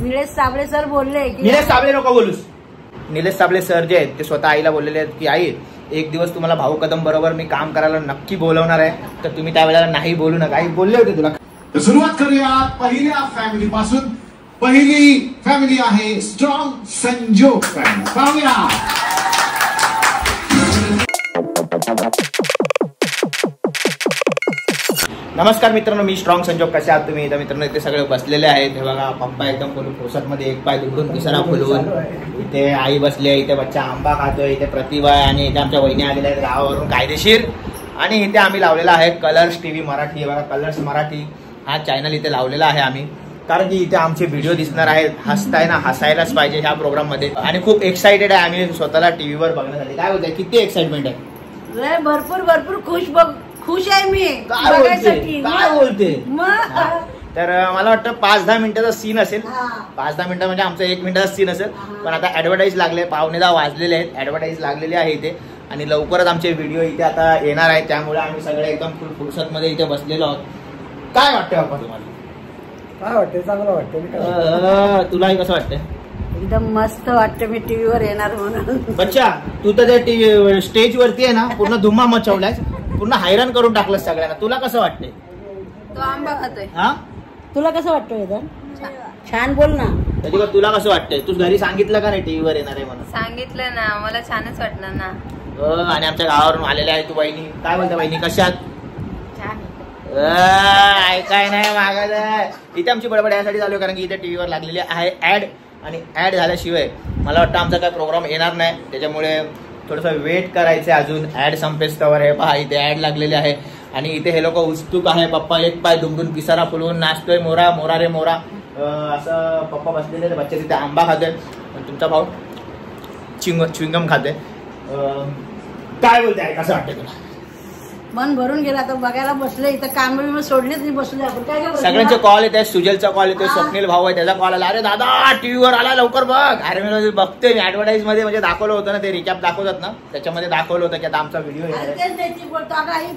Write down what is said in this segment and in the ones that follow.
Nilesh Sable sir बोलले की निलेश साबळे नको बोलूस. निलेश साबळे सर जे आहेत ते स्वतः आईला बोललेले आहेत की आई एक दिवस तुम्हाला भाऊ कदम बरोबर मी काम करायला नक्की बोलवणार आहे, तर तुम्ही त्यावेळेला नाही बोलू नका. आई बोलले होते तुला. सुरुवात करूया पहिल्या फॅमिली पासून. पहिली फॅमिली आहे स्ट्रॉंग संजोग फॅमिली. पाहूया. नमस्कार मित्रांनो, मी स्ट्रॉंग संजोग. कसे आहात तुम्ही? तर मित्रांनो इथे सगळे बसलेले आहेत. हे बघा पप्पा एकदम फुल पोसत मध्ये एक पाय दुखून पिसारा फुलवून. इथे आई बसली आहे, इथे बच्चा आंबा खातोय, इथे प्रतिभा आहे आणि इथे आमच्या वहिनी आलेल्या आहेत गावावरून कायदेशीर. आणि इथे आम्ही लावलेला आहे कलर्स टीव्ही मराठी. बघा कलर्स मराठी हा चॅनल इथे लावलेला आहे आम्ही, कारण की इथे आमचे व्हिडिओ दिसणार आहेत. हसताय ना, हसायलाच पाहिजे ह्या प्रोग्राम मध्ये. आणि खूप एक्साइटेड आहे आम्ही स्वतःला टीव्हीवर बघण्यासाठी. काय बोलताय, किती एक्साइटमेंट आहे? भरपूर खुश आहे मी. काय बोलते तर मला वाटतं 5-10 मिनिटाचा सीन असेल. 5-10 मिनिटं म्हणजे आमचा 1 मिनिटाचा सीन असेल. पण आता ऍडव्हर्टाईज लागले, 9:15 वाजलेले आहेत. ऍडव्हर्टाईज लागलेली आहे इथे आणि लवकरच आमचे व्हिडिओ इथे आता येणार आहेत. त्यामुळे आम्ही सगळे एकदम फुल फुरसत मध्ये इथे बसलेलो आहोत. काय वाटतंय बाबा तुम्हाला? काय वाटतंय? चांगलं वाटतंय. तुलाही कसं वाटतंय? एकदम मस्त वाटतं मी टीव्हीवर येणार म्हणून. बच्चा तू तर त्या स्टेज वरती आहे ना, पूर्ण धुम्मा मचवलाय, पूर्ण हैराण करून टाकलं सगळ्यांना. तुला कसं वाटतंय? तो आंबा खातोय. हा, तुला कसं वाटतं वेदन? छान बोल ना. प्रतिभा तुला कसं वाटतंय? तू घरी सांगितलं का नाही टीव्हीवर येणार आहे म्हणून? सांगितलं ना, मला छानच वाटलं ना. आणि आमच्या गावावरून आलेले आहे तू बहिणी. काय बोलता बहिणी, कशात? ऐकाय नाही मागायचं. इथे आमची बडबड यासाठी चालू आहे कारण की इथे टीव्हीवर लागलेली आहे ऍड, आणि ऍड झाल्याशिवाय मला वाटतं आमचा काय प्रोग्राम येणार नाही. त्याच्यामुळे थोडंसं वेट करायचं अजून. ऍड संपेस्तवर आहे पहा, इथे ऍड लागलेली आहे आणि इथे हे लोक उत्सुक आहे. पप्पा एक पाय दुमडून पिसारा फुलवून नाचतोय, मोरा मोरा रे मोरा असं पप्पा बसलेले. बच्चे तिथे आंबा खातोय, तुमचा भाऊ च्युइंगम खातोय. काय बोलते, कसं वाटतंय तुला? मन भरून गेला. तर बघायला बसले इथं, काम मी सोडलेच नाही, बसले आपण. काय सगळ्यांचे कॉल येत आहेत. सुजलचा कॉल येतोय, स्वप्नील भाऊ आहे त्याचा कॉल आला, अरे दादा टीव्हीवर आला लवकर बघ. अरे मी बघतोय, मी ऍडव्हर्टाईज मध्ये म्हणजे दाखवलं होतं ना, ते रिकॅप दाखवतात ना, त्याच्यामध्ये दाखवलं होतं की आता आमचा व्हिडिओ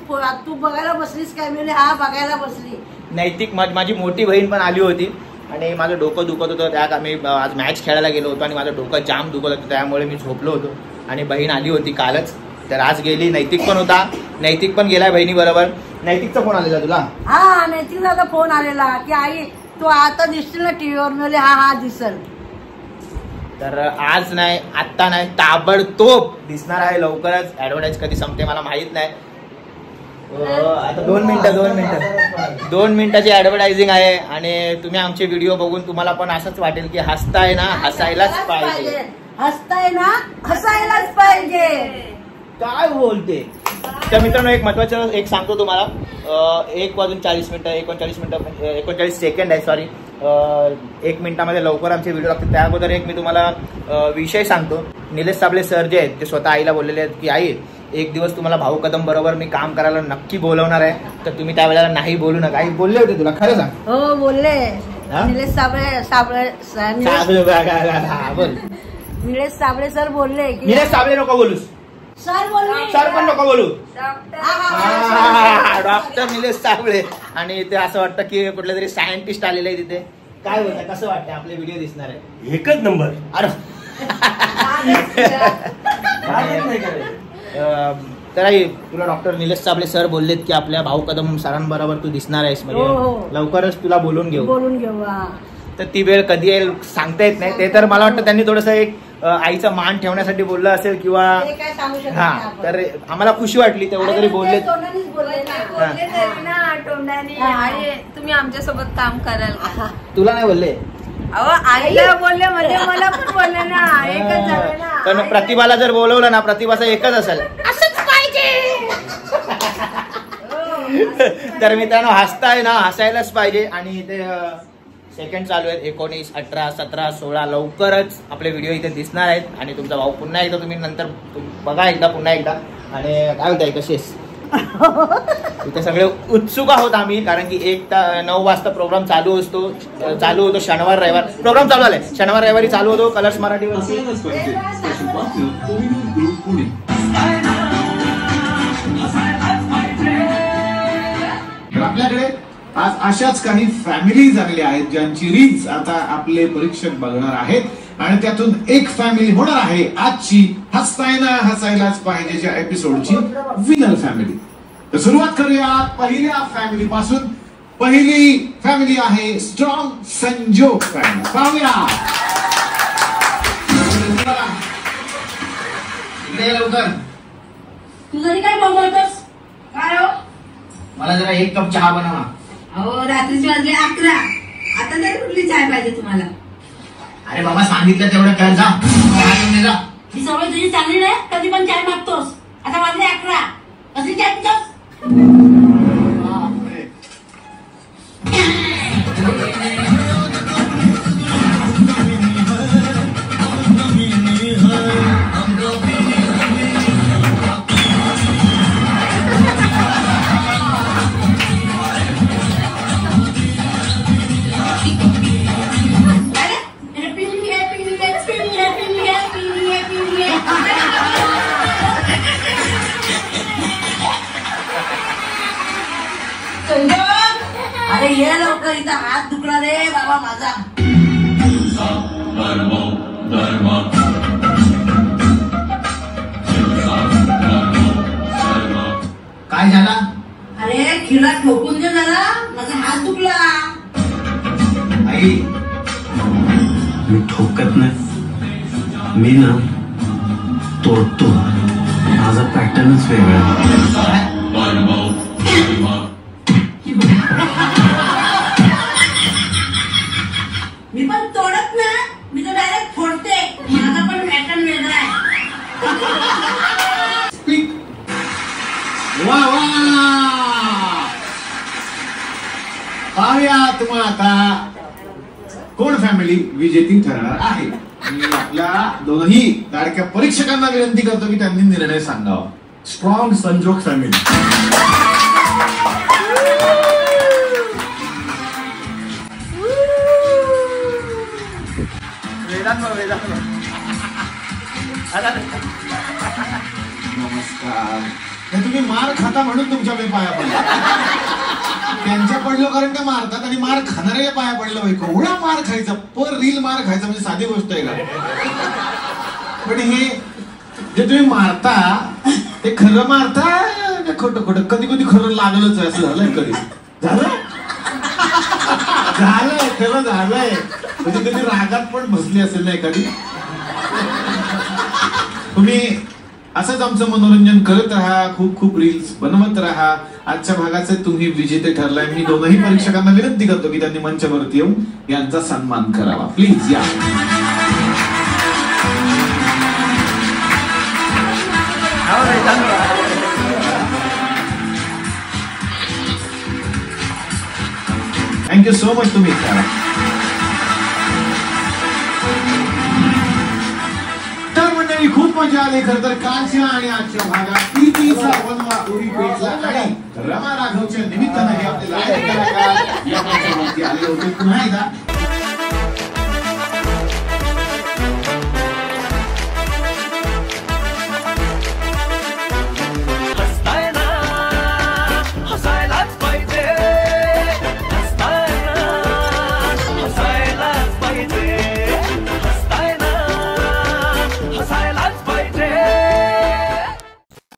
बोलतो. तू बघायला बसलीस काय? मी हा बघायला बसली. नैतिक माझी मोठी बहीण पण आली होती आणि माझं डोकं दुखत होतं. त्यात आम्ही आज मॅच खेळायला गेलो होतो आणि माझं डोकं जाम दुखत होतं, त्यामुळे मी झोपलो होतो. आणि बहीण आली होती कालच, तर आज गेली. नैतिक पण होता, नैतिक पण गेलाय बहिणी बरोबर. नैतिकचा फोन आलेला तुला? हा, नैतिकचा फोन आलेला की आई तू आता दिसतील ना टीव्हीवर. मी हा दिसल. तर आज नाही, आत्ता नाही, ताबडतोब दिसणार आहे लवकरच. ऍडव्हर्टाईज कधी संपते मला माहित नाही. आता 2 मिनिटाची ऍडव्हर्टायझिंग आहे आणि तुम्ही आमचे व्हिडिओ बघून तुम्हाला पण असंच वाटेल की हसताय ना, हसायलाच पाहिजे. हसताय ना, हसायलाच पाहिजे. काय बोलते. तर मित्रांनो एक महत्वाचं एक सांगतो तुम्हाला. 1:39 सेकंड आहे, सॉरी 1 मिनिटामध्ये लवकर आमचे व्हिडिओ लागतील. त्या अगोदर एक मी तुम्हाला विषय सांगतो. निलेश साबळे सर जे आहेत ते स्वतः आईला बोललेले आहेत की आई एक दिवस तुम्हाला भाऊ कदम बरोबर मी काम करायला नक्की बोलवणार आहे, तर तुम्ही त्यावेळेला नाही बोलू नका. आई बोलले होते तुला, खरं सांग. हो बोलले. निलेश साबळे बोल. निलेश साबळे सर बोलले की निलेश साबळे नको बोलूस. सर बोलले, सर पण नको बोलू. डॉक्टर निलेश साबळे. आणि इथे असं वाटतं की कुठले तरी सायंटिस्ट आलेले आहे तिथे. काय बोलताय, कसं वाटतंय? आपले व्हिडिओ दिसणार आहे एकच नंबर. अरे तर आई तुला डॉक्टर निलेश साबळे सर बोललेत की आपल्या भाऊ कदम सरांबरोबर तू दिसणार आहेस, म्हणजे लवकरच तुला बोलून घेऊ. तर ती वेळ कधी येईल सांगता येत नाही. ते तर मला वाटतं त्यांनी थोडंसं एक आईचा मान ठेवण्यासाठी बोललं असेल किंवा हा. तर आम्हाला खुशी वाटली तेवढं तरी बोलले. तुम्ही आमच्या सोबत काम कराल. तुला नाही बोलले? अहो आईला बोलले म्हणजे मला पण बोलले ना, एकच झालं ना. पण प्रतिभाला जर बोलवलं ना, प्रतिभाचं एकच असेल, असंच पाहिजे. तर मित्रांनो हसताय ना, हसायलाच पाहिजे. आणि इथे सेकंड चालू आहेत. 19, 18, 17, 16 लवकरच आपले व्हिडिओ इथे दिसणार आहेत. आणि तुमचा भाऊ पुन्हा एकदा तुम्ही नंतर बघा एकदा, पुन्हा एकदा. आणि काय होत आहे, कशीस? इथे सगळे उत्सुक आहोत आम्ही, कारण की 9 वाजता प्रोग्राम चालू होतो. शनिवार रविवार प्रोग्राम चालू आलाय. शनिवार रविवारी चालू होतो कलर्स मराठीवर. आपल्याकडे आज अशाच काही फॅमिली झालेल्या आहेत ज्यांची रील्स आता आपले परीक्षक बघणार आहेत आणि त्यातून एक फॅमिली होणार आहे आजची हसताना हसायलाच पाहिजेच्या एपिसोडची विनर फॅमिली. तर सुरुवात करूयात पहिल्या फॅमिली पासून. पहिली फॅमिली आहे स्ट्रॉंग संजोग फॅमिली. पाहूया लवकर. तू जरी काय बनवतोस काय हो? मला जरा एक कप चहा बनवा. अहो रात्रीचे वाजले 11. आता तरी कुठली चाय पाहिजे तुम्हाला? अरे बाबा सांगितलं तेवढं कर जा. जा. ही सवय तुझी चांगली नाही. कधी पण चाय मागतोस. आता वाजले 11. कसली चाय पितोस? अरे ये लवकर, इथं हात दुखला रे बाबा माझा. काय झाला? अरे खिळा ठोकून दे जरा, माझा हात दुखला. आई मी ठोकत नाही, मी ना तोडतो. माझा पॅटर्नच वेगळा आहे. मी पण तोडत नाही, मी तर डायरेक्ट फोडते. माझा पण पॅटर्न वेगळा आहे. वा वा. पाहूया तुम्हाला आता कोण फॅमिली विजेती ठरणार आहे. मी आपल्या दोनही लाडक्या परीक्षकांना विनंती करतो की त्यांनी निर्णय सांगावा. स्ट्रॉंग संजोग फॅमिली. नमस्कार. तुम्ही मार खाता म्हणून तुमच्या पाया पडला. त्यांच्या पडलो कारण त्या मारतात आणि मार खाणाऱ्या पाया पडलं बाई. केवढा मार खायचा, पर रील मार खायचा म्हणजे साधी गोष्ट आहे का? पण हे जे तुम्ही मारता ते खरं मारता खोटं खोटं, कधी कधी खरं लागलंच आहे. असं झालंय कधी? झालंय झालंय खरं झालंय. कधी कधी रागात पण बसली असेल ना एखादी. तुम्ही असंच आमचं मनोरंजन करत राहा, खूप खूप रील्स बनवत राहा. आजच्या भागाचे तुम्ही विजेते ठरलाय. मी दोनही परीक्षकांना विनंती करतो की त्यांनी मंचावरती येऊन यांचा सन्मान करावा. प्लीज या. Thank you so much. तुम्ही खूप मजा आली. खरं तर कालच्या आणि आजच्या भागात प्रीतीचा वनवा उडी पेटला आणि रमा राघवच्या निमित्तानं हे आपले लाईव्ह कलाकार या मंचावरती आले होते. पुन्हा एकदा